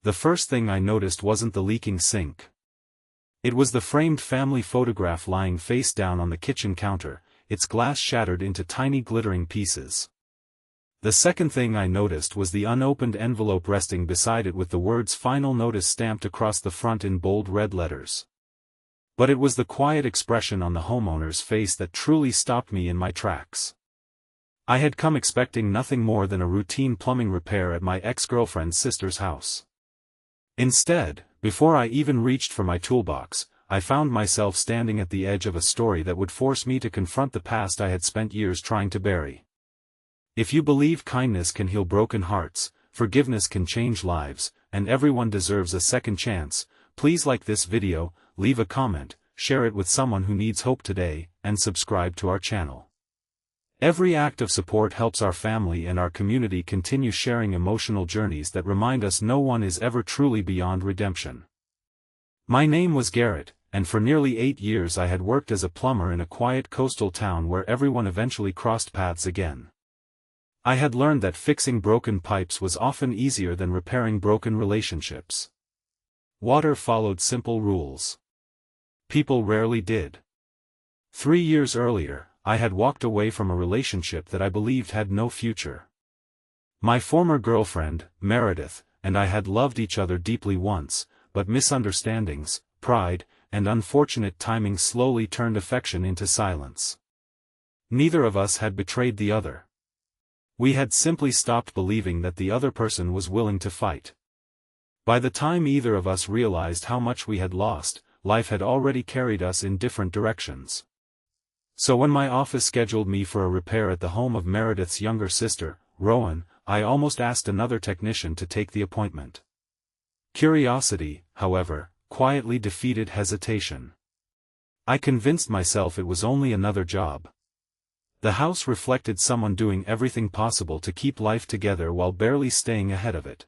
the first thing I noticed wasn't the leaking sink. It was the framed family photograph lying face down on the kitchen counter, its glass shattered into tiny glittering pieces. The second thing I noticed was the unopened envelope resting beside it with the words "Final Notice" stamped across the front in bold red letters. But it was the quiet expression on the homeowner's face that truly stopped me in my tracks. I had come expecting nothing more than a routine plumbing repair at my ex-girlfriend's sister's house. Instead, before I even reached for my toolbox, I found myself standing at the edge of a story that would force me to confront the past I had spent years trying to bury. If you believe kindness can heal broken hearts, forgiveness can change lives, and everyone deserves a second chance, please like this video, leave a comment, share it with someone who needs hope today, and subscribe to our channel. Every act of support helps our family and our community continue sharing emotional journeys that remind us no one is ever truly beyond redemption. My name was Garrett, and for nearly 8 years I had worked as a plumber in a quiet coastal town where everyone eventually crossed paths again. I had learned that fixing broken pipes was often easier than repairing broken relationships. Water followed simple rules. People rarely did. 3 years earlier, I had walked away from a relationship that I believed had no future. My former girlfriend, Meredith, and I had loved each other deeply once, but misunderstandings, pride, and unfortunate timing slowly turned affection into silence. Neither of us had betrayed the other. We had simply stopped believing that the other person was willing to fight. By the time either of us realized how much we had lost, life had already carried us in different directions. So when my office scheduled me for a repair at the home of Meredith's younger sister, Rowan, I almost asked another technician to take the appointment. Curiosity, however, quietly defeated hesitation. I convinced myself it was only another job. The house reflected someone doing everything possible to keep life together while barely staying ahead of it.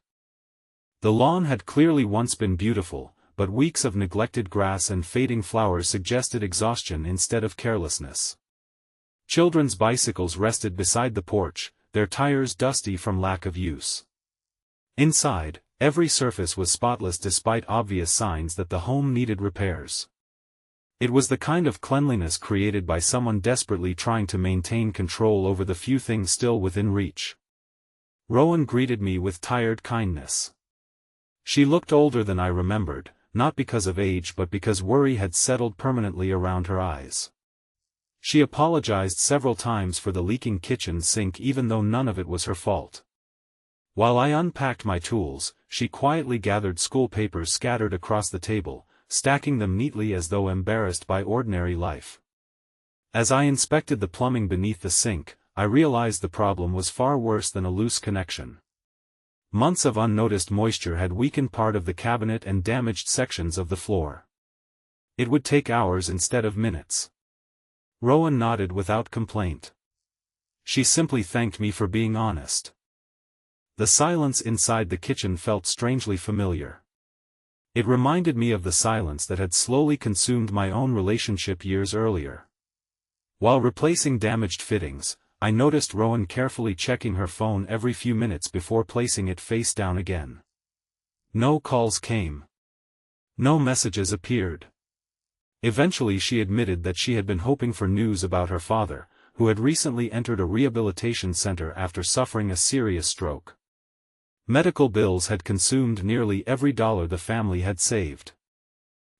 The lawn had clearly once been beautiful, but weeks of neglected grass and fading flowers suggested exhaustion instead of carelessness. Children's bicycles rested beside the porch, their tires dusty from lack of use. Inside, every surface was spotless despite obvious signs that the home needed repairs. It was the kind of cleanliness created by someone desperately trying to maintain control over the few things still within reach. Rowan greeted me with tired kindness. She looked older than I remembered, not because of age but because worry had settled permanently around her eyes. She apologized several times for the leaking kitchen sink even though none of it was her fault. While I unpacked my tools, she quietly gathered school papers scattered across the table, stacking them neatly as though embarrassed by ordinary life. As I inspected the plumbing beneath the sink, I realized the problem was far worse than a loose connection. Months of unnoticed moisture had weakened part of the cabinet and damaged sections of the floor. It would take hours instead of minutes. Rowan nodded without complaint. She simply thanked me for being honest. The silence inside the kitchen felt strangely familiar. It reminded me of the silence that had slowly consumed my own relationship years earlier. While replacing damaged fittings, I noticed Rowan carefully checking her phone every few minutes before placing it face down again. No calls came. No messages appeared. Eventually she admitted that she had been hoping for news about her father, who had recently entered a rehabilitation center after suffering a serious stroke. Medical bills had consumed nearly every dollar the family had saved.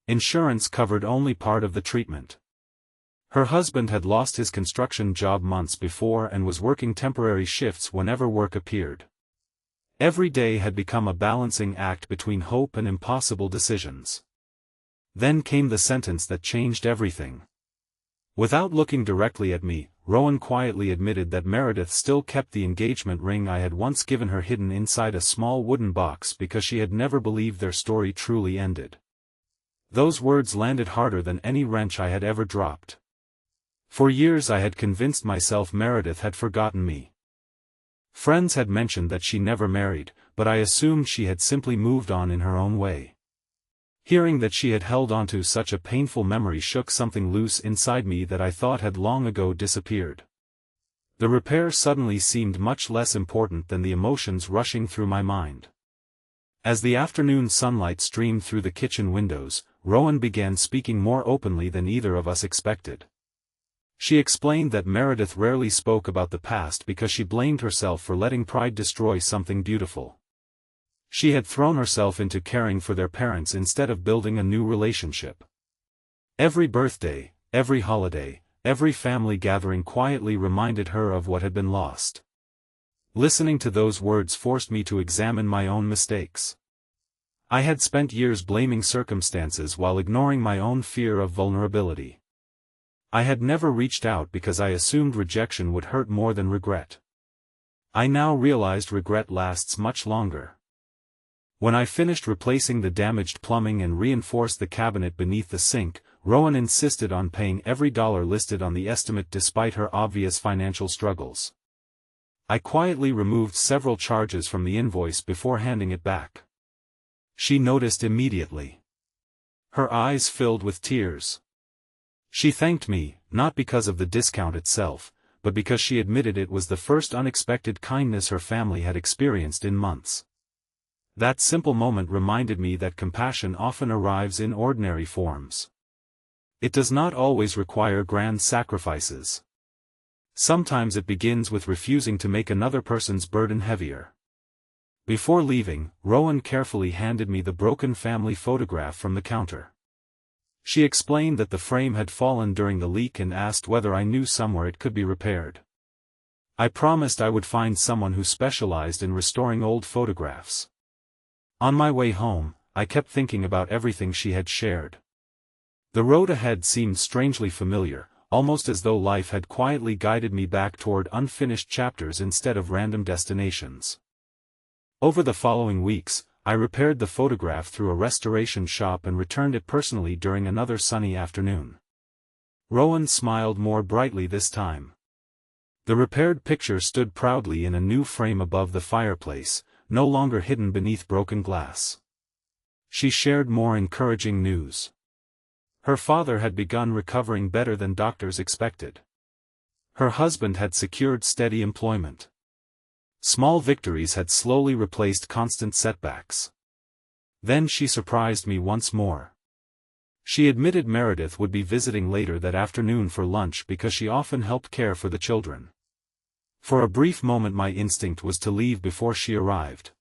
Insurance covered only part of the treatment. Her husband had lost his construction job months before and was working temporary shifts whenever work appeared. Every day had become a balancing act between hope and impossible decisions. Then came the sentence that changed everything. Without looking directly at me, Rowan quietly admitted that Meredith still kept the engagement ring I had once given her hidden inside a small wooden box because she had never believed their story truly ended. Those words landed harder than any wrench I had ever dropped. For years I had convinced myself Meredith had forgotten me. Friends had mentioned that she never married, but I assumed she had simply moved on in her own way. Hearing that she had held onto such a painful memory shook something loose inside me that I thought had long ago disappeared. The repair suddenly seemed much less important than the emotions rushing through my mind. As the afternoon sunlight streamed through the kitchen windows, Rowan began speaking more openly than either of us expected. She explained that Meredith rarely spoke about the past because she blamed herself for letting pride destroy something beautiful. She had thrown herself into caring for their parents instead of building a new relationship. Every birthday, every holiday, every family gathering quietly reminded her of what had been lost. Listening to those words forced me to examine my own mistakes. I had spent years blaming circumstances while ignoring my own fear of vulnerability. I had never reached out because I assumed rejection would hurt more than regret. I now realized regret lasts much longer. When I finished replacing the damaged plumbing and reinforced the cabinet beneath the sink, Rowan insisted on paying every dollar listed on the estimate despite her obvious financial struggles. I quietly removed several charges from the invoice before handing it back. She noticed immediately. Her eyes filled with tears. She thanked me, not because of the discount itself, but because she admitted it was the first unexpected kindness her family had experienced in months. That simple moment reminded me that compassion often arrives in ordinary forms. It does not always require grand sacrifices. Sometimes it begins with refusing to make another person's burden heavier. Before leaving, Rowan carefully handed me the broken family photograph from the counter. She explained that the frame had fallen during the leak and asked whether I knew somewhere it could be repaired. I promised I would find someone who specialized in restoring old photographs. On my way home, I kept thinking about everything she had shared. The road ahead seemed strangely familiar, almost as though life had quietly guided me back toward unfinished chapters instead of random destinations. Over the following weeks, I repaired the photograph through a restoration shop and returned it personally during another sunny afternoon. Rowan smiled more brightly this time. The repaired picture stood proudly in a new frame above the fireplace, no longer hidden beneath broken glass. She shared more encouraging news. Her father had begun recovering better than doctors expected. Her husband had secured steady employment. Small victories had slowly replaced constant setbacks. Then she surprised me once more. She admitted Meredith would be visiting later that afternoon for lunch because she often helped care for the children. For a brief moment my instinct was to leave before she arrived.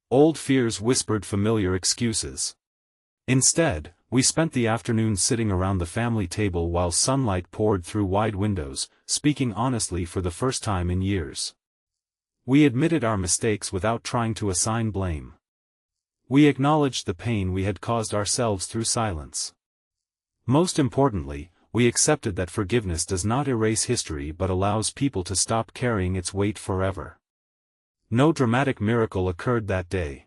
Old fears whispered familiar excuses. Instead, we spent the afternoon sitting around the family table while sunlight poured through wide windows, speaking honestly for the first time in years. We admitted our mistakes without trying to assign blame. We acknowledged the pain we had caused ourselves through silence. Most importantly, we accepted that forgiveness does not erase history but allows people to stop carrying its weight forever. No dramatic miracle occurred that day.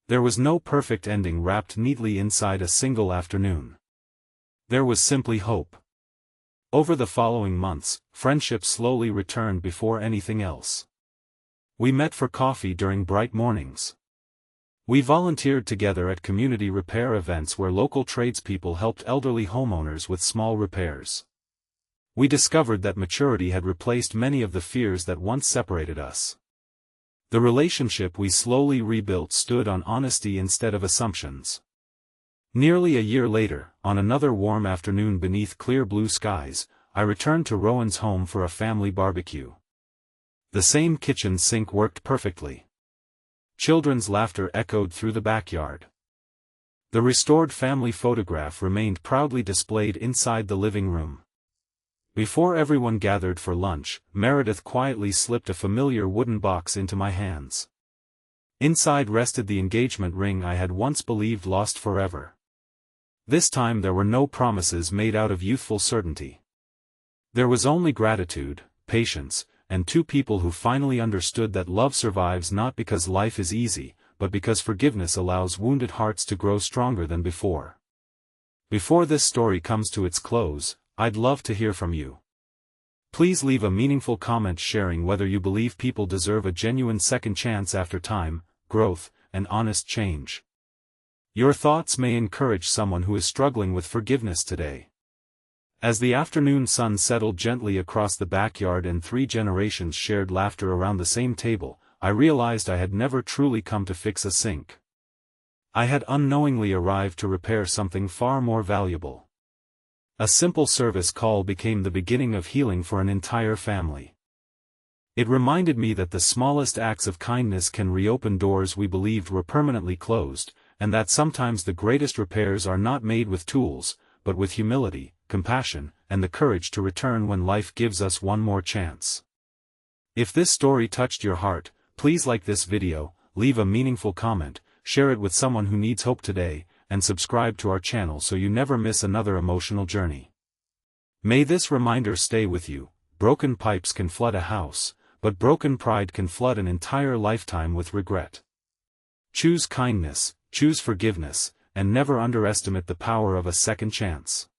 There was no perfect ending wrapped neatly inside a single afternoon. There was simply hope. Over the following months, friendship slowly returned before anything else. We met for coffee during bright mornings. We volunteered together at community repair events where local tradespeople helped elderly homeowners with small repairs. We discovered that maturity had replaced many of the fears that once separated us. The relationship we slowly rebuilt stood on honesty instead of assumptions. Nearly a year later, on another warm afternoon beneath clear blue skies, I returned to Rowan's home for a family barbecue. The same kitchen sink worked perfectly. Children's laughter echoed through the backyard. The restored family photograph remained proudly displayed inside the living room. Before everyone gathered for lunch, Meredith quietly slipped a familiar wooden box into my hands. Inside rested the engagement ring I had once believed lost forever. This time there were no promises made out of youthful certainty. There was only gratitude, patience, and two people who finally understood that love survives not because life is easy, but because forgiveness allows wounded hearts to grow stronger than before. Before this story comes to its close, I'd love to hear from you. Please leave a meaningful comment sharing whether you believe people deserve a genuine second chance after time, growth, and honest change. Your thoughts may encourage someone who is struggling with forgiveness today. As the afternoon sun settled gently across the backyard and 3 generations shared laughter around the same table, I realized I had never truly come to fix a sink. I had unknowingly arrived to repair something far more valuable. A simple service call became the beginning of healing for an entire family. It reminded me that the smallest acts of kindness can reopen doors we believed were permanently closed, and that sometimes the greatest repairs are not made with tools, but with humility, compassion, and the courage to return when life gives us one more chance. If this story touched your heart, please like this video, leave a meaningful comment, share it with someone who needs hope today, and subscribe to our channel so you never miss another emotional journey. May this reminder stay with you: broken pipes can flood a house, but broken pride can flood an entire lifetime with regret. Choose kindness, choose forgiveness, and never underestimate the power of a second chance.